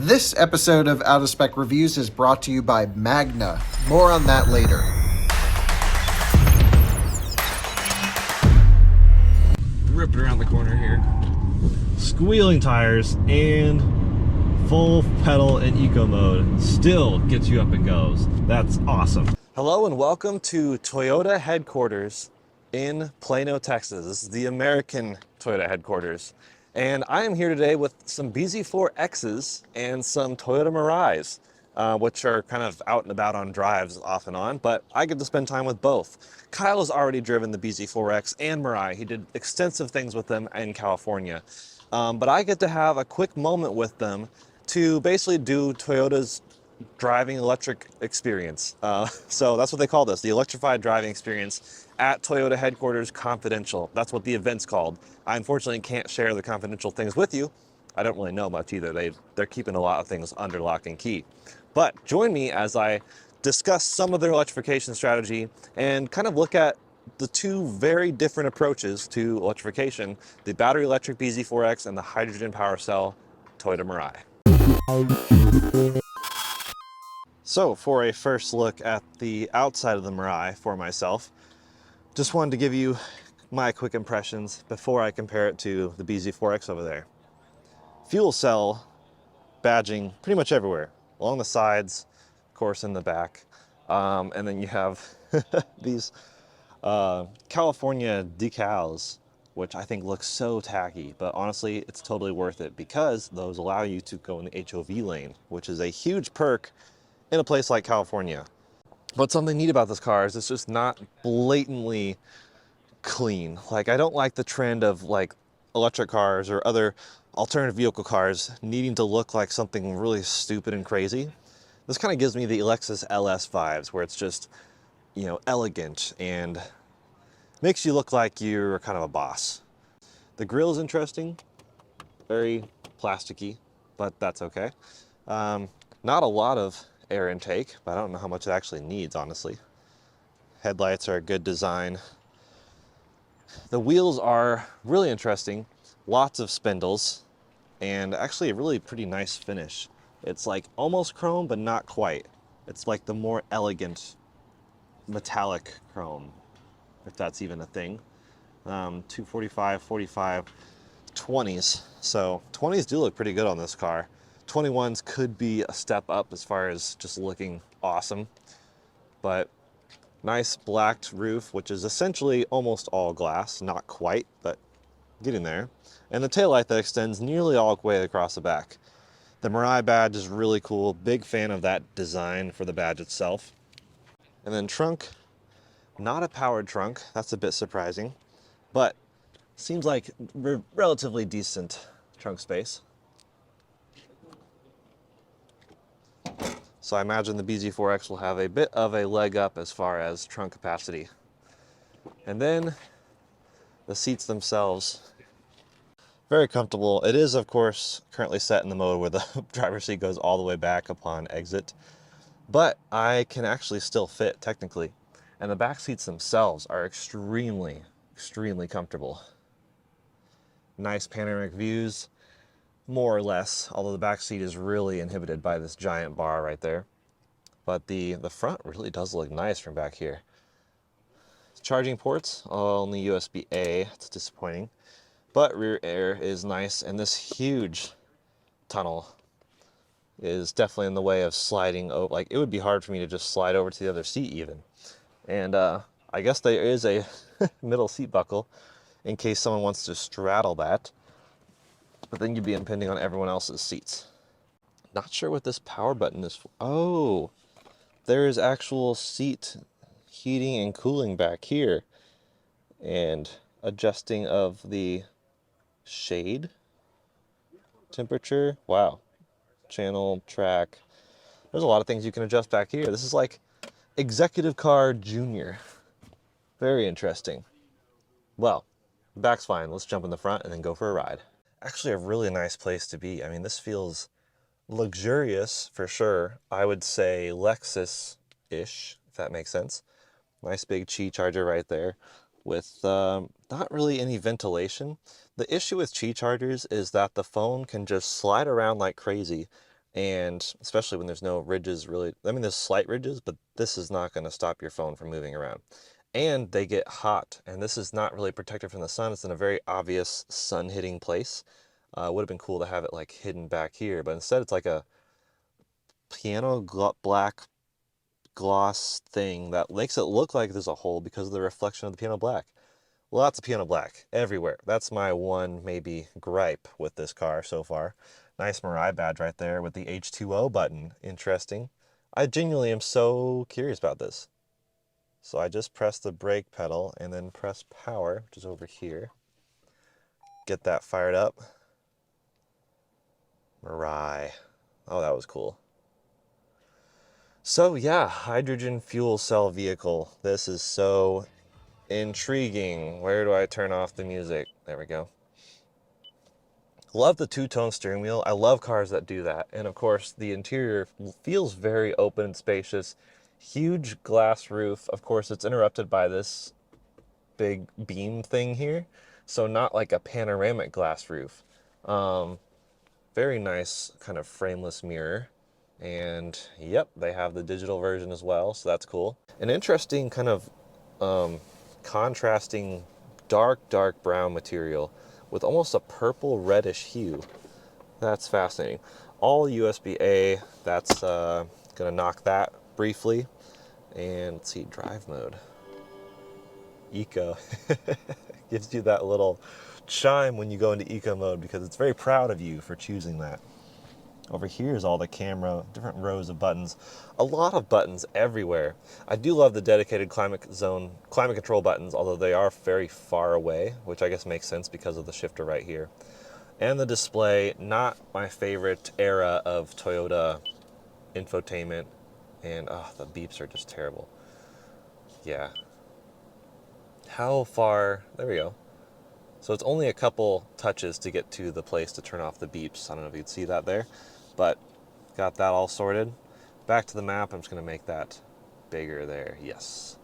This episode of Out of Spec Reviews is brought to you by Magna. More on that later. Ripping around the corner here. Squealing tires and full pedal and eco mode still gets you up and goes. That's awesome. Hello and welcome to Toyota headquarters in Plano, Texas. This is the American Toyota headquarters. And I am here today with some BZ4Xs and some Toyota Mirais, which are kind of out and about on drives off and on, but I get to spend time with both. Kyle has already driven the BZ4X and Mirai. He did extensive things with them in California. But I get to have a quick moment with them to basically do Toyota's driving electric experience. So that's what they call this, the Electrified driving experience at Toyota headquarters confidential. That's what the event's called. I unfortunately can't share the confidential things with you. I don't really know much either. They're keeping a lot of things under lock and key. But join me as I discuss some of their electrification strategy and kind of look at the two very different approaches to electrification, the battery electric BZ4X and the hydrogen power cell Toyota Mirai. So for a first look at the outside of the Mirai for myself, just wanted to give you my quick impressions before I compare it to the BZ4X over there. Fuel cell badging pretty much everywhere, along the sides, of course in the back, and then you have these California decals, which I think looks so tacky, but honestly it's totally worth it because those allow you to go in the HOV lane, which is a huge perk in a place like California. But something neat about this car is it's just not blatantly clean. Like, I don't like the trend of like electric cars or other alternative vehicle cars needing to look like something really stupid and crazy. This kind of gives me the Lexus LS vibes, where it's just, you know, elegant and makes you look like you're kind of a boss. The grille is interesting, very plasticky, but that's okay. Not a lot of air intake, but I don't know how much it actually needs, honestly. Headlights are a good design. The wheels are really interesting, lots of spindles, and actually a really pretty nice finish. It's like almost chrome, but not quite. It's like the more elegant metallic chrome, if that's even a thing. 245, 45, 20s. So 20s do look pretty good on this car. 21s could be a step up as far as just looking awesome, but nice blacked roof, which is essentially almost all glass, not quite, but getting there. And the taillight that extends nearly all the way across the back. The Mirai badge is really cool, big fan of that design for the badge itself. And then trunk, not a powered trunk, that's a bit surprising, but seems like relatively decent trunk space. So I imagine the BZ4X will have a bit of a leg up as far as trunk capacity. And then the seats themselves, very comfortable. It is, of course, currently set in the mode where the driver's seat goes all the way back upon exit, but I can actually still fit technically. And the back seats themselves are extremely, extremely comfortable. Nice panoramic views. More or less, although the back seat is really inhibited by this giant bar right there. But the front really does look nice from back here. Charging ports, only USB-A, it's disappointing. But rear air is nice, and this huge tunnel is definitely in the way of sliding over. Like, it would be hard for me to just slide over to the other seat even. And I guess there is a middle seat buckle in case someone wants to straddle that. But then you'd be impinging on everyone else's seats. Not sure what this power button is for. Oh, there is actual seat heating and cooling back here. And adjusting of the shade temperature. Wow. Channel, track. There's a lot of things you can adjust back here. This is like Executive Car Junior. Very interesting. Well, the back's fine. Let's jump in the front and then go for a ride. Actually a really nice place to be. I mean, this feels luxurious for sure. I would say Lexus-ish, if that makes sense. Nice big Qi charger right there with not really any ventilation. The issue with Qi chargers is that the phone can just slide around like crazy And especially when there's no ridges really, I mean, there's slight ridges, but this is not going to stop your phone from moving around. And they get hot, and this is not really protected from the sun. It's in a very obvious sun hitting place. Would have been cool to have it like hidden back here, but instead it's like a black gloss thing that makes it look like there's a hole because of the reflection of the piano black. Lots of piano black everywhere. That's my one maybe gripe with this car so far. Nice Mirai badge right there with the H2O button. Interesting. I genuinely am so curious about this. So I just press the brake pedal and then press power, which is over here. Get that fired up. Mirai. Oh, that was cool. So yeah, hydrogen fuel cell vehicle. This is so intriguing. Where do I turn off the music? There we go. Love the two-tone steering wheel. I love cars that do that. And of course, the interior feels very open and spacious. Huge glass roof. Of course, it's interrupted by this big beam thing here. So not like a panoramic glass roof. Very nice kind of frameless mirror. And yep, they have the digital version as well, so that's cool. An interesting kind of contrasting dark brown material with almost a purple reddish hue. That's fascinating. All USB-A. That's gonna knock that briefly. And let's see, drive mode. Eco. Gives you that little chime when you go into eco mode because it's very proud of you for choosing that. Over here is all the camera, different rows of buttons. A lot of buttons everywhere. I do love the dedicated climate control buttons, although they are very far away, which I guess makes sense because of the shifter right here. And the display, not my favorite era of Toyota infotainment. And the beeps are just terrible. Yeah. How far, there we go. So it's only a couple touches to get to the place to turn off the beeps. I don't know if you can see that there, but got that all sorted. Back to the map, I'm just gonna make that bigger there, yes.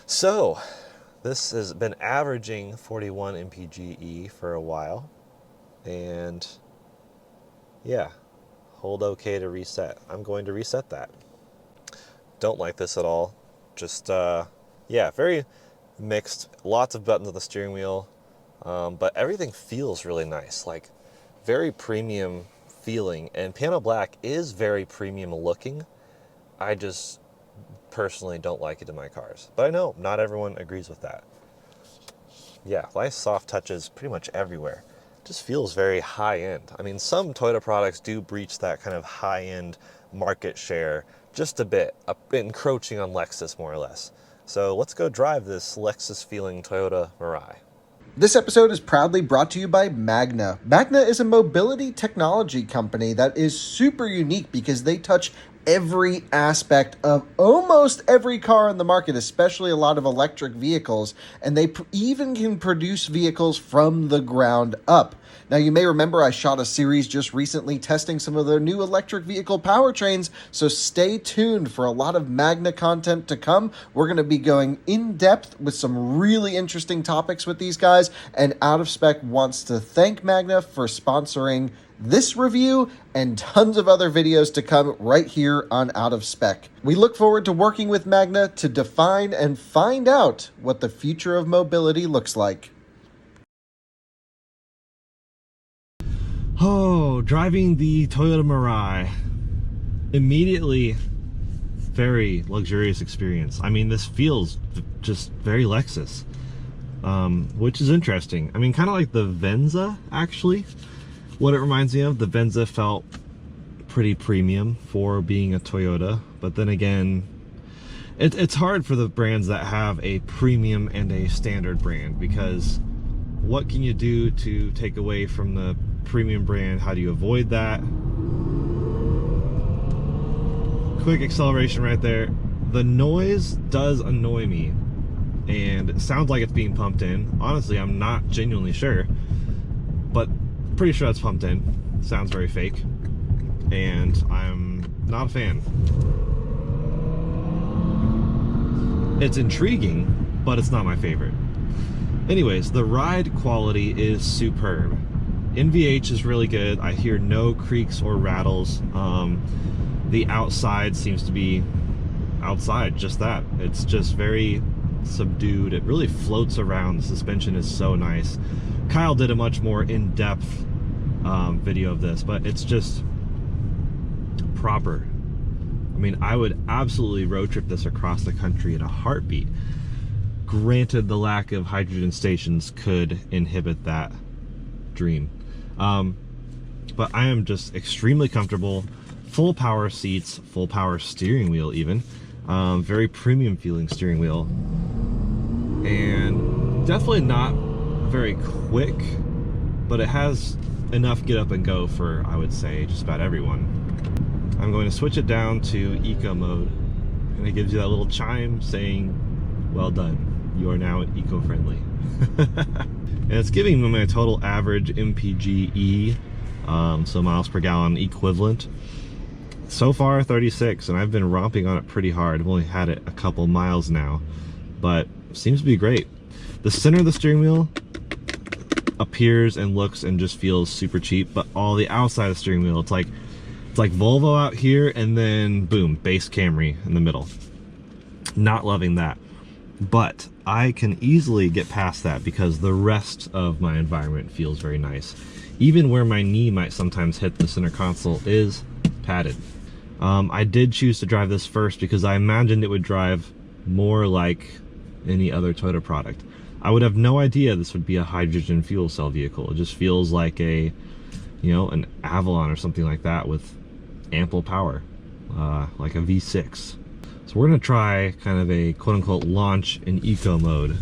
So, this has been averaging 41 mpge for a while, and yeah, hold OK to reset. I'm going to reset that. Don't like this at all. Just, yeah, very mixed, lots of buttons on the steering wheel, but everything feels really nice, like very premium feeling, and piano black is very premium looking. I just personally don't like it in my cars, but I know not everyone agrees with that. Yeah, nice soft touches pretty much everywhere. Just feels very high end. I mean, some Toyota products do breach that kind of high end market share just a bit, encroaching on Lexus more or less. So let's go drive this Lexus-feeling Toyota Mirai. This episode is proudly brought to you by Magna. Magna is a mobility technology company that is super unique because they touch every aspect of almost every car in the market, especially a lot of electric vehicles, and they even can produce vehicles from the ground up. Now, you may remember I shot a series just recently testing some of their new electric vehicle powertrains, so stay tuned for a lot of Magna content to come. We're going to be going in depth with some really interesting topics with these guys, and Out of Spec wants to thank Magna for sponsoring this review and tons of other videos to come right here on Out of Spec. We look forward to working with Magna to define and find out what the future of mobility looks like. Oh, driving the Toyota Mirai. Immediately, very luxurious experience. I mean, this feels just very Lexus, which is interesting. I mean, kind of like the Venza, actually. What it reminds me of, the Venza felt pretty premium for being a Toyota, but then again, it's hard for the brands that have a premium and a standard brand, because what can you do to take away from the premium brand? How do you avoid that? Quick acceleration right there. The noise does annoy me, and it sounds like it's being pumped in. Honestly, I'm not genuinely sure, but pretty sure that's pumped in. Sounds very fake, and I'm not a fan. It's intriguing, but it's not my favorite. Anyways, the ride quality is superb. NVH is really good. I hear no creaks or rattles. The outside seems to be outside, just that. It's just very subdued. It really floats around. The suspension is so nice. Kyle did a much more in-depth video of this, but it's just proper. I mean, I would absolutely road trip this across the country in a heartbeat. Granted, the lack of hydrogen stations could inhibit that dream. But I am just extremely comfortable. Full power seats, full power steering wheel even. Very premium feeling steering wheel. And definitely not very quick, but it has enough get up and go for, I would say, just about everyone. I'm going to switch it down to eco mode, and it gives you that little chime saying, well done, you are now eco-friendly. And it's giving me my total average MPGe, so miles per gallon equivalent. So far 36, and I've been romping on it pretty hard. I've only had it a couple miles now, but seems to be great. The center of the steering wheel appears and looks and just feels super cheap, but all the outside of the steering wheel, it's like Volvo out here, and then boom, base Camry in the middle. Not loving that, but I can easily get past that because the rest of my environment feels very nice. Even where my knee might sometimes hit the center console is padded. I did choose to drive this first because I imagined it would drive more like any other Toyota product. I would have no idea this would be a hydrogen fuel cell vehicle. It just feels like a, you know, an Avalon or something like that with ample power, like a V6. So we're gonna try kind of a quote-unquote launch in eco mode.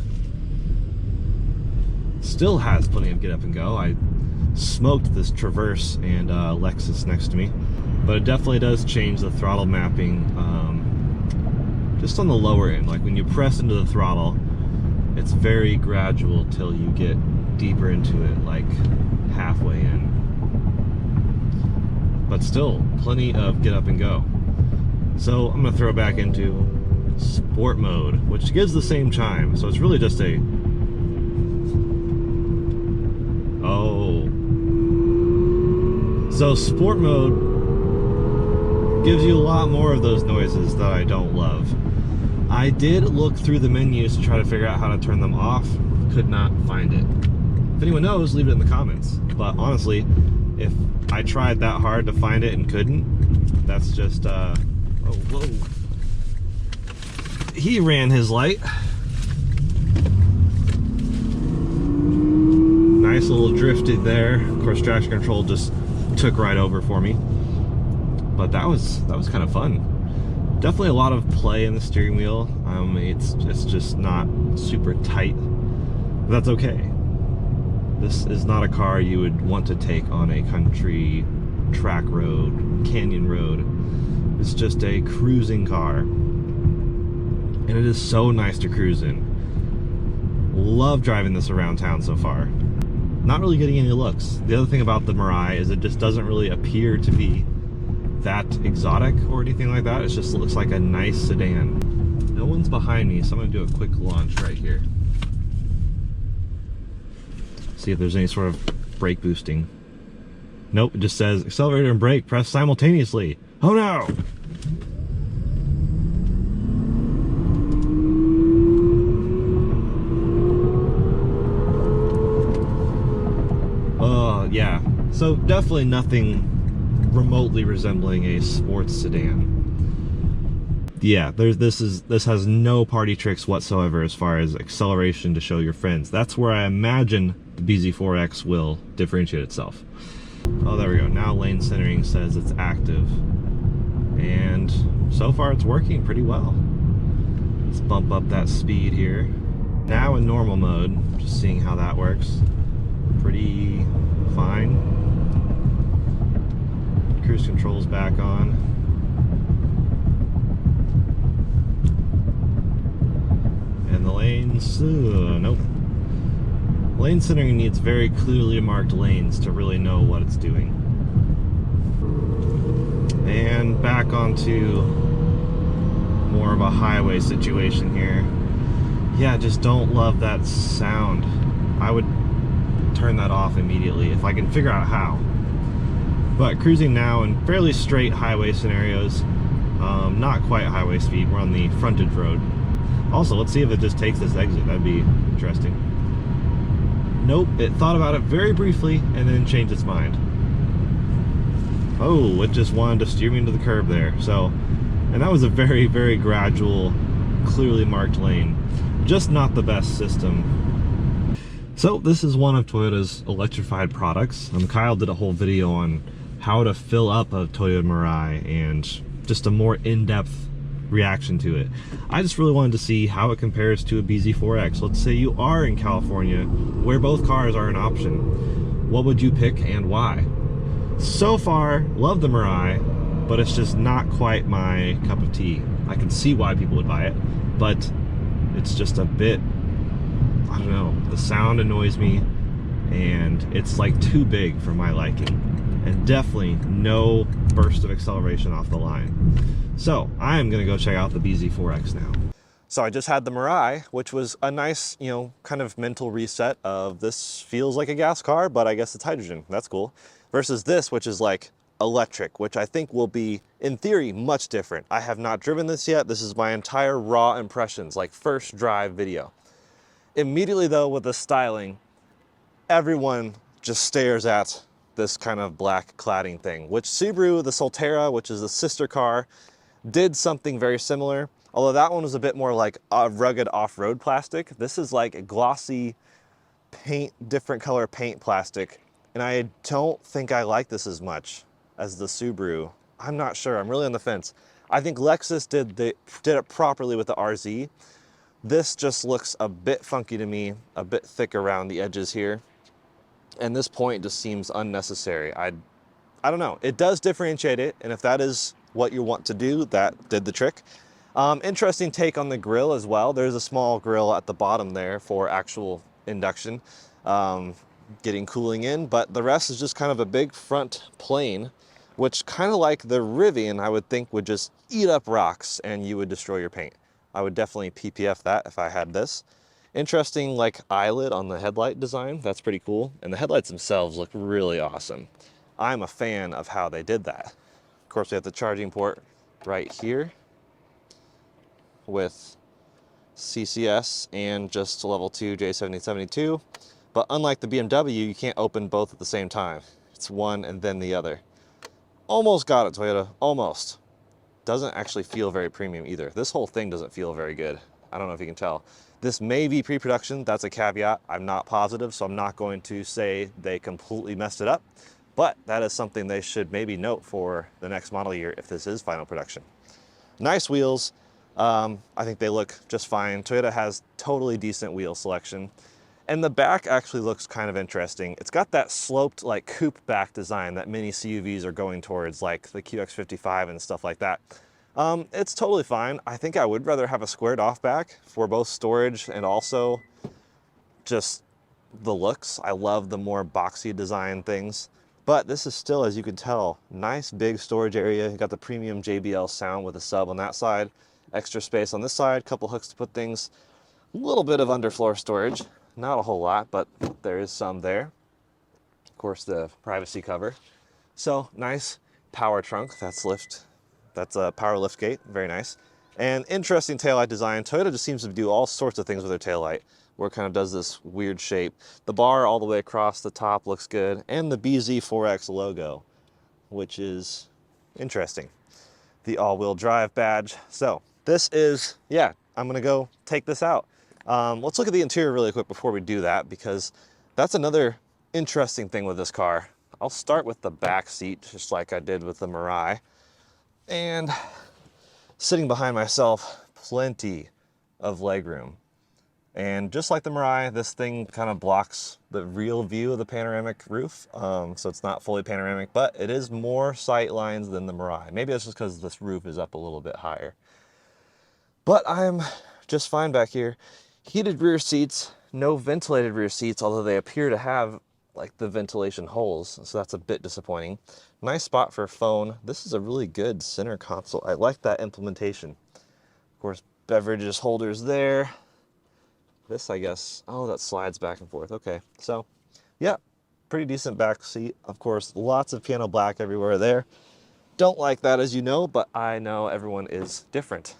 Still has plenty of get up and go. I smoked this Traverse and Lexus next to me, but it definitely does change the throttle mapping just on the lower end. Like when you press into the throttle, it's very gradual till you get deeper into it, like halfway in. But still, plenty of get up and go. So I'm gonna throw it back into sport mode, which gives the same chime. So it's really just a, so sport mode gives you a lot more of those noises that I don't love. I did look through the menus to try to figure out how to turn them off. Could not find it. If anyone knows, leave it in the comments. But honestly, if I tried that hard to find it and couldn't, that's just, oh, whoa. He ran his light. Nice little drifted there. Of course, traction control just took right over for me. But that was kind of fun. Definitely a lot of play in the steering wheel. It's just not super tight. But that's okay. This is not a car you would want to take on a country track road, canyon road. It's just a cruising car. And it is so nice to cruise in. Love driving this around town so far. Not really getting any looks. The other thing about the Mirai is it just doesn't really appear to be that exotic or anything like that. It just looks like a nice sedan. No one's behind me, so I'm gonna do a quick launch right here. See if there's any sort of brake boosting. Nope, it just says accelerator and brake press simultaneously. Oh no! Yeah, so definitely nothing remotely resembling a sports sedan. Yeah, this has no party tricks whatsoever as far as acceleration to show your friends. That's where I imagine the BZ4X will differentiate itself. Oh, there we go. Now lane centering says it's active. And so far it's working pretty well. Let's bump up that speed here. Now in normal mode, just seeing how that works. Pretty fine. Cruise control's back on. And the lanes, nope. Lane centering needs very clearly marked lanes to really know what it's doing. And back onto more of a highway situation here. Yeah, just don't love that sound. I would turn that off immediately if I can figure out how. But cruising now in fairly straight highway scenarios, not quite highway speed, we're on the frontage road. Also, let's see if it just takes this exit, that'd be interesting. Nope, it thought about it very briefly and then changed its mind. Oh, it just wanted to steer me into the curb there. So, and that was a very, very gradual, clearly marked lane. Just not the best system. So this is one of Toyota's electrified products. Kyle did a whole video on how to fill up a Toyota Mirai and just a more in-depth reaction to it. I just really wanted to see how it compares to a BZ4X. Let's say you are in California where both cars are an option. What would you pick and why? So far, love the Mirai, but it's just not quite my cup of tea. I can see why people would buy it, but it's just a bit, I don't know, the sound annoys me and it's like too big for my liking, and definitely no burst of acceleration off the line. So I'm gonna go check out the BZ4X now. So I just had the Mirai, which was a nice, you know, kind of mental reset of this feels like a gas car, but I guess it's hydrogen. That's cool. Versus this, which is like electric, which I think will be, in theory, much different. I have not driven this yet. This is my entire raw impressions, like first drive video. Immediately though, with the styling, everyone just stares at this kind of black cladding thing, which Subaru, the Solterra, which is the sister car, did something very similar. Although that one was a bit more like a rugged off-road plastic. This is like a glossy paint, different color paint plastic. And I don't think I like this as much as the Subaru. I'm not sure, I'm really on the fence. I think Lexus did it properly with the RZ. This just looks a bit funky to me, a bit thick around the edges here. And this point just seems unnecessary. I don't know, it does differentiate it. And if that is what you want to do, that did the trick. Interesting take on the grille as well. There's a small grille at the bottom there for actual induction, getting cooling in, but the rest is just kind of a big front plane, which kind of like the Rivian, I would think would just eat up rocks and you would destroy your paint. I would definitely PPF that if I had this. Interesting like eyelid on the headlight design. That's pretty cool. And the headlights themselves look really awesome. I'm a fan of how they did that. Of course, we have the charging port right here with CCS and just level 2 J7072. But unlike the BMW, you can't open both at the same time. It's one and then the other. Almost got it, Toyota, almost. Doesn't actually feel very premium either. This whole thing doesn't feel very good. I don't know if you can tell. This may be pre-production, that's a caveat. I'm not positive, so I'm not going to say they completely messed it up, but that is something they should maybe note for the next model year if this is final production. Nice wheels. I think they look just fine. Toyota has totally decent wheel selection. And the back actually looks kind of interesting. It's got that sloped like coupe back design that many CUVs are going towards, like the QX55 and stuff like that. It's totally fine. I think I would rather have a squared off back for both storage and also just the looks. I love the more boxy design things. But this is still, as you can tell, nice big storage area. You got the premium JBL sound with a sub on that side, extra space on this side, couple hooks to put things, a little bit of underfloor storage. Not a whole lot, but there is some there. Of course, the privacy cover. So nice power trunk. That's a power lift gate. Very nice. And interesting taillight design. Toyota just seems to do all sorts of things with their taillight, where it kind of does this weird shape. The bar all the way across the top looks good, and the BZ4X logo, which is interesting. The all-wheel drive badge. So this is, yeah, I'm gonna go take this out. Let's look at the interior really quick before we do that, because that's another interesting thing with this car. I'll start with the back seat, just like I did with the Mirai. And sitting behind myself, plenty of legroom. And just like the Mirai, this thing kind of blocks the real view of the panoramic roof. So it's not fully panoramic, but it is more sight lines than the Mirai. Maybe that's just because this roof is up a little bit higher. But I'm just fine back here. Heated rear seats, no ventilated rear seats, although they appear to have like the ventilation holes, so that's a bit disappointing. Nice spot for a phone. This is a really good center console. I like that implementation. Of course, beverages holders there. This, I guess, oh, that slides back and forth. Okay, so yeah, pretty decent back seat. Of course, lots of piano black everywhere there. Don't like that, as you know, but I know everyone is different.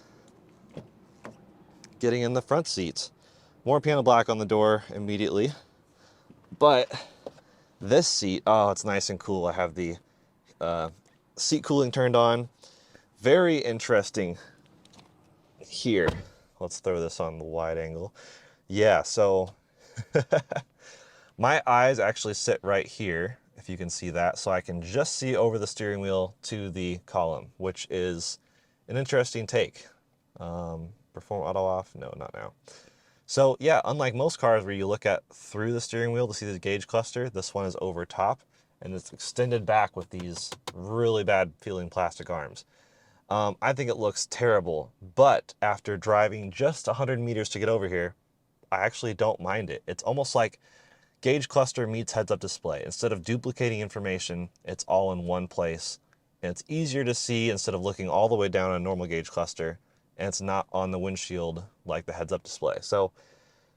Getting in the front seats, more piano black on the door immediately, but this seat, oh, it's nice and cool. I have the seat cooling turned on. Very interesting here. Let's throw this on the wide angle. Yeah, so my eyes actually sit right here, if you can see that, so I can just see over the steering wheel to the column, which is an interesting take. Perform auto off? No, not now. So yeah, unlike most cars where you look at through the steering wheel to see the gauge cluster, this one is over top and it's extended back with these really bad feeling plastic arms. I think it looks terrible, but after driving just 100 meters to get over here, I actually don't mind it. It's almost like gauge cluster meets heads-up display. Instead of duplicating information, it's all in one place. And it's easier to see instead of looking all the way down a normal gauge cluster. And it's not on the windshield like the heads-up display. So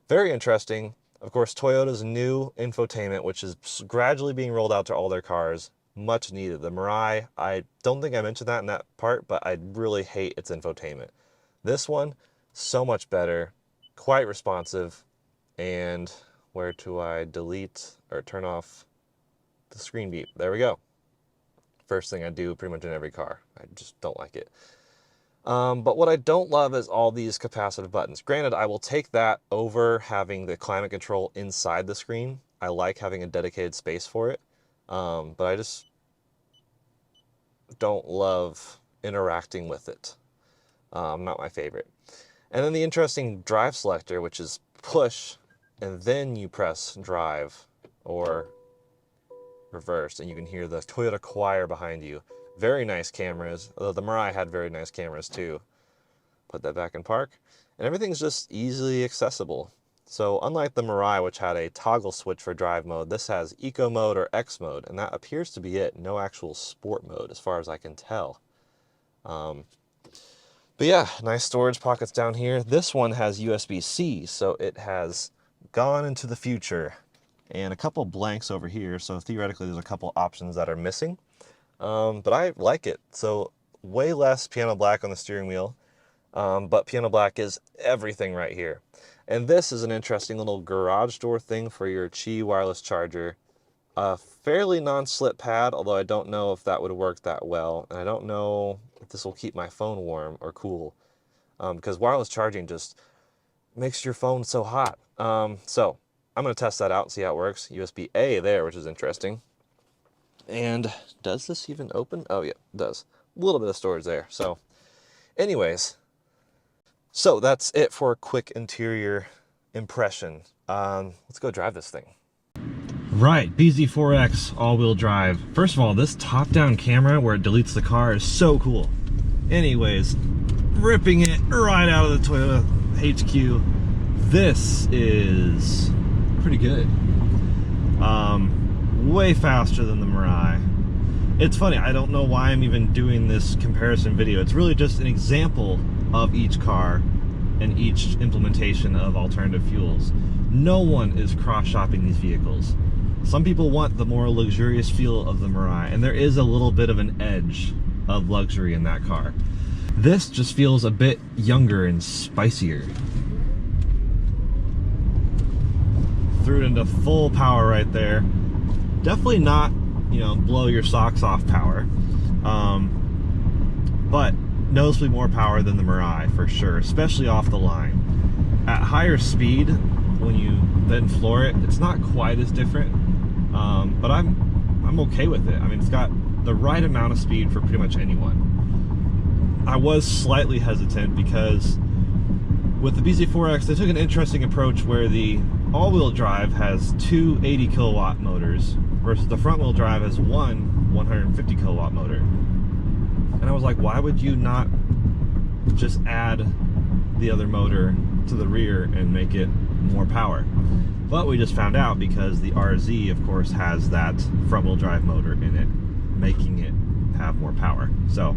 very interesting. Of course, Toyota's new infotainment, which is gradually being rolled out to all their cars, much needed. The Mirai, I don't think I mentioned that in that part, but I really hate its infotainment. This one, so much better, quite responsive, and where do I delete or turn off the screen beep? There we go. First thing I do pretty much in every car. I just don't like it. But what I don't love is all these capacitive buttons. Granted, I will take that over having the climate control inside the screen. I like having a dedicated space for it. But I just don't love interacting with it. Not my favorite. And then the interesting drive selector, which is push, and then you press drive or reverse, and you can hear the Toyota choir behind you. Very nice cameras, although the Mirai had very nice cameras too. Put that back in park. And everything's just easily accessible. So unlike the Mirai, which had a toggle switch for drive mode, this has Eco mode or X mode, and that appears to be it. No actual sport mode, as far as I can tell. But yeah, nice storage pockets down here. This one has USB-C, so it has gone into the future. And a couple blanks over here, so theoretically there's a couple options that are missing. But I like it. So way less piano black on the steering wheel, but piano black is everything right here. And this is an interesting little garage door thing for your Qi wireless charger. A fairly non-slip pad, although I don't know if that would work that well. And I don't know if this will keep my phone warm or cool, because wireless charging just makes your phone so hot. So I'm going to test that out and see how it works. USB-A there, which is interesting. And does this even open? Oh yeah, it does. A little bit of storage there. So anyways, so that's it for a quick interior impression. Let's go drive this thing. Right, BZ4X all-wheel drive. First of all, this top-down camera where it deletes the car is so cool. Anyways, ripping it right out of the Toyota HQ. This is pretty good. Way faster than the Mirai. It's funny, I don't know why I'm even doing this comparison video. It's really just an example of each car and each implementation of alternative fuels. No one is cross-shopping these vehicles. Some people want the more luxurious feel of the Mirai, and there is a little bit of an edge of luxury in that car. This just feels a bit younger and spicier. Threw it into full power right there. Definitely not, you know, blow your socks off power, but noticeably more power than the Mirai for sure, especially off the line. At higher speed, when you then floor it, it's not quite as different, but I'm okay with it. I mean, it's got the right amount of speed for pretty much anyone. I was slightly hesitant because with the BZ4X, they took an interesting approach where the all-wheel drive has two 80 kilowatt motors versus the front-wheel drive has one 150 kilowatt motor. And I was like, why would you not just add the other motor to the rear and make it more power? But we just found out because the RZ, of course, has that front-wheel drive motor in it, making it have more power. So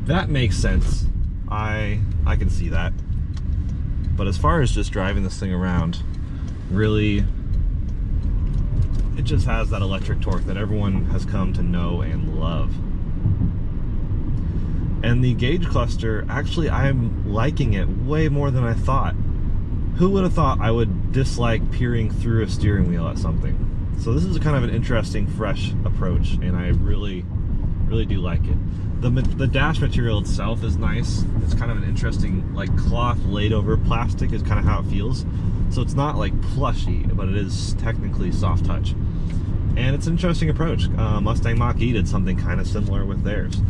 that makes sense. I can see that. But as far as just driving this thing around, really it just has that electric torque that everyone has come to know and love. And the gauge cluster, actually, I'm liking it way more than I thought. Who would have thought I would dislike peering through a steering wheel at something? So this is kind of an interesting, fresh approach, and I really do like it. The dash material itself is nice. It's kind of an interesting, like, cloth laid over plastic is kind of how it feels. So it's not like plushy, but it is technically soft touch. And it's an interesting approach. Mustang Mach-E did something kind of similar with theirs.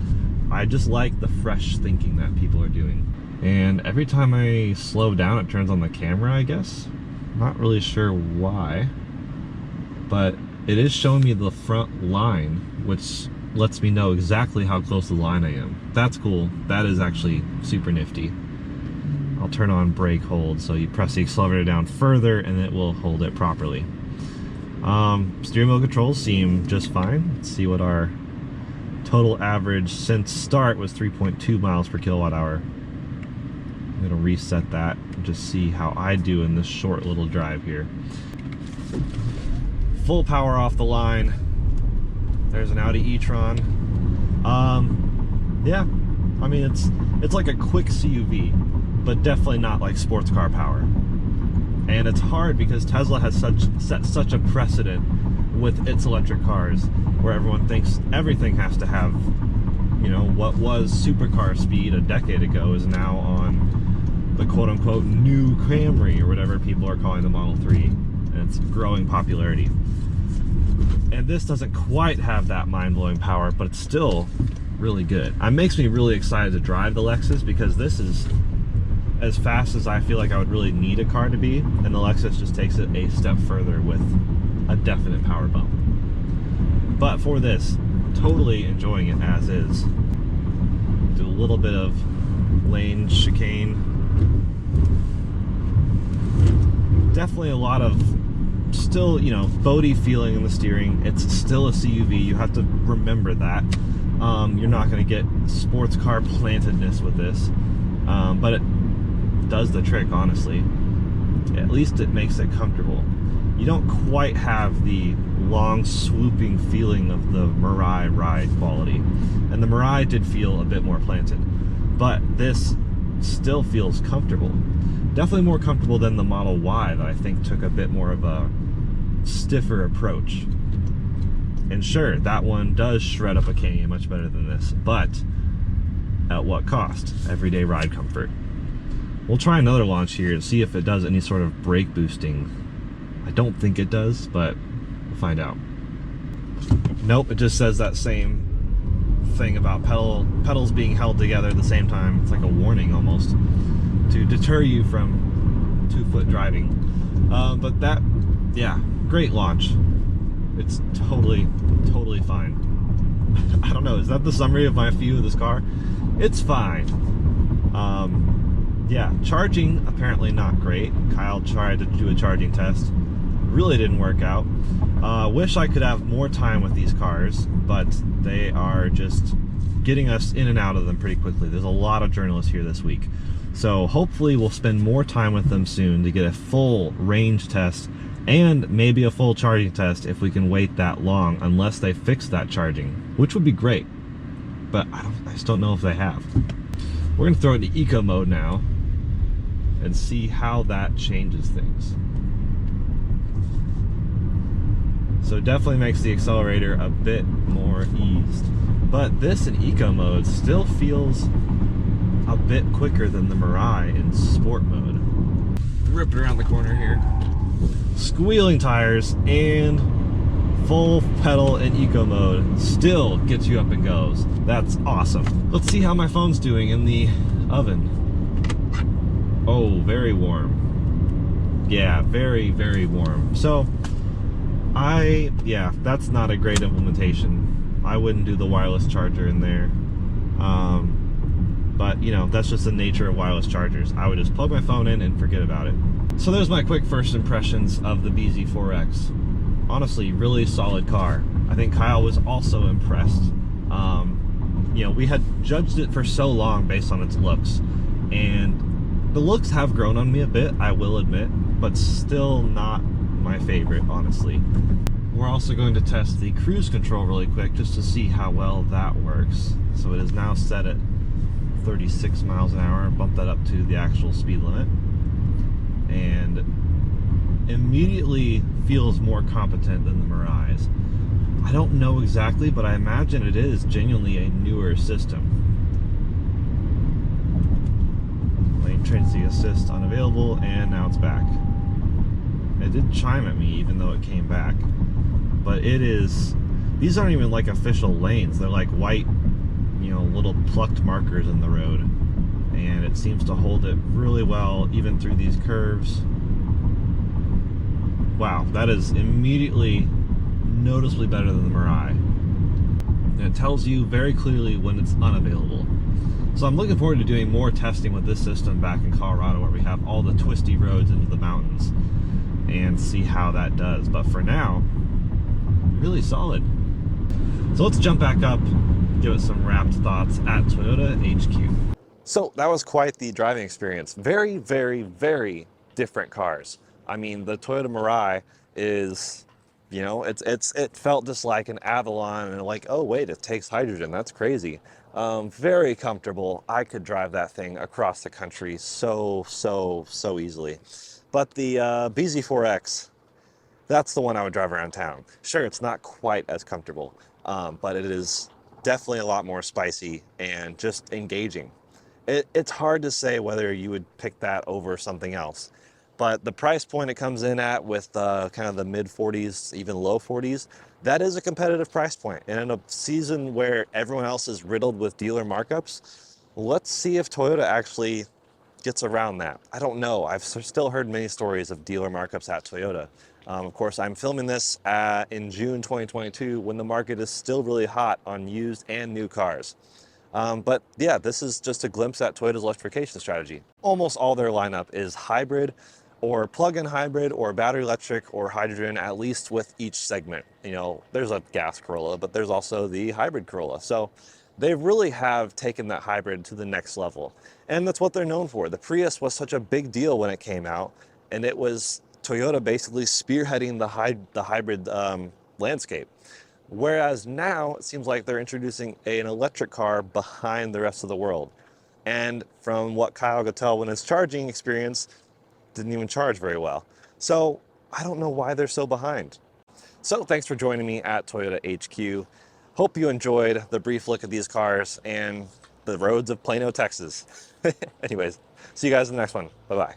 I just like the fresh thinking that people are doing. And every time I slow down, it turns on the camera, I guess. Not really sure why, but it is showing me the front line, which lets me know exactly how close to the line I am. That's cool. That is actually super nifty. I'll turn on brake hold, so you press the accelerator down further and it will hold it properly. Steering wheel controls seem just fine. Let's see what our total average since start was. 3.2 miles per kilowatt hour. I'm gonna reset that and just see how I do in this short little drive here. Full power off the line. There's an Audi e-tron. Yeah, I mean, it's like a quick CUV, but definitely not like sports car power. And it's hard because Tesla has set such a precedent with its electric cars, where everyone thinks everything has to have, you know, what was supercar speed a decade ago is now on the quote-unquote new Camry, or whatever people are calling the Model 3, and it's growing popularity. And this doesn't quite have that mind-blowing power, but it's still really good. It makes me really excited to drive the Lexus, because this is as fast as I feel like I would really need a car to be, and the Lexus just takes it a step further with a definite power bump. But for this, totally enjoying it as is. Do a little bit of lane chicane. Definitely a lot of still, you know, boaty feeling in the steering. It's still a CUV. You have to remember that. You're not going to get sports car plantedness with this, but it does the trick, honestly. At least it makes it comfortable. You don't quite have the long swooping feeling of the Mirai ride quality, and the Mirai did feel a bit more planted, but this still feels comfortable. Definitely more comfortable than the Model Y, that I think took a bit more of a stiffer approach. And sure, that one does shred up a Canyon much better than this, but at what cost? Everyday ride comfort. We'll try another launch here and see if it does any sort of brake boosting. I don't think it does, but we'll find out. Nope, it just says that same thing about pedals being held together at the same time. It's like a warning almost to deter you from 2-foot driving. But that, yeah, great launch. It's totally fine. I don't know, is that the summary of my view of this car? It's fine. Yeah, charging, apparently not great. Kyle tried to do a charging test. Really didn't work out. Wish I could have more time with these cars, but they are just getting us in and out of them pretty quickly. There's a lot of journalists here this week. So hopefully we'll spend more time with them soon to get a full range test and maybe a full charging test if we can wait that long, unless they fix that charging, which would be great. But I just don't know if they have. We're gonna throw it into eco mode now and see how that changes things. So it definitely makes the accelerator a bit more eased. But this in eco mode still feels a bit quicker than the Mirai in sport mode. Rip it around the corner here. Squealing tires and full pedal in eco mode still gets you up and goes. That's awesome. Let's see how my phone's doing in the oven. Oh, very warm. Yeah, very, very warm. So, yeah, that's not a great implementation. I wouldn't do the wireless charger in there. But, you know, that's just the nature of wireless chargers. I would just plug my phone in and forget about it. So there's my quick first impressions of the BZ4X. Honestly, really solid car. I think Kyle was also impressed. You know, we had judged it for so long based on its looks, and the looks have grown on me a bit, I will admit, but still not my favorite, honestly. we're also going to test the cruise control really quick just to see how well that works. So it is now set at 36 miles an hour. Bump that up to the actual speed limit. And immediately feels more competent than the Mirai's. I don't know exactly, but I imagine it is genuinely a newer system. Lane tracy assist unavailable, and now it's back. It did chime at me even though it came back. But it is, these aren't even like official lanes. They're like white, you know, little plucked markers in the road. And it seems to hold it really well even through these curves. Wow, that is immediately noticeably better than the Mirai. And it tells you very clearly when it's unavailable. So I'm looking forward to doing more testing with this system back in Colorado, where we have all the twisty roads into the mountains, and see how that does. But for now, really solid. So let's jump back up, give it some wrapped thoughts at Toyota HQ. So that was quite the driving experience. Very, very, very different cars. I mean, the Toyota Mirai is, you know, it felt just like an Avalon, and like, oh wait, it takes hydrogen. That's crazy. Very comfortable. I could drive that thing across the country so easily. But the BZ4X, that's the one I would drive around town. Sure, it's not quite as comfortable, but it is definitely a lot more spicy and just engaging. It's hard to say whether you would pick that over something else. But the price point it comes in at, with kind of the mid 40s, even low 40s, that is a competitive price point. And in a season where everyone else is riddled with dealer markups, let's see if Toyota actually gets around that. I don't know. I've still heard many stories of dealer markups at Toyota. Of course, I'm filming this in June 2022, when the market is still really hot on used and new cars. But yeah, this is just a glimpse at Toyota's electrification strategy. Almost all their lineup is hybrid, or plug-in hybrid, or battery electric, or hydrogen, at least with each segment. You know, there's a gas Corolla, but there's also the hybrid Corolla. So they really have taken that hybrid to the next level. And that's what they're known for. The Prius was such a big deal when it came out, and it was Toyota basically spearheading the hybrid landscape. Whereas now it seems like they're introducing an electric car behind the rest of the world. And from what Kyle could tell when his charging experience, didn't even charge very well. So I don't know why they're so behind. So thanks for joining me at Toyota HQ. Hope you enjoyed the brief look at these cars and the roads of Plano, Texas. Anyways, see you guys in the next one. Bye-bye.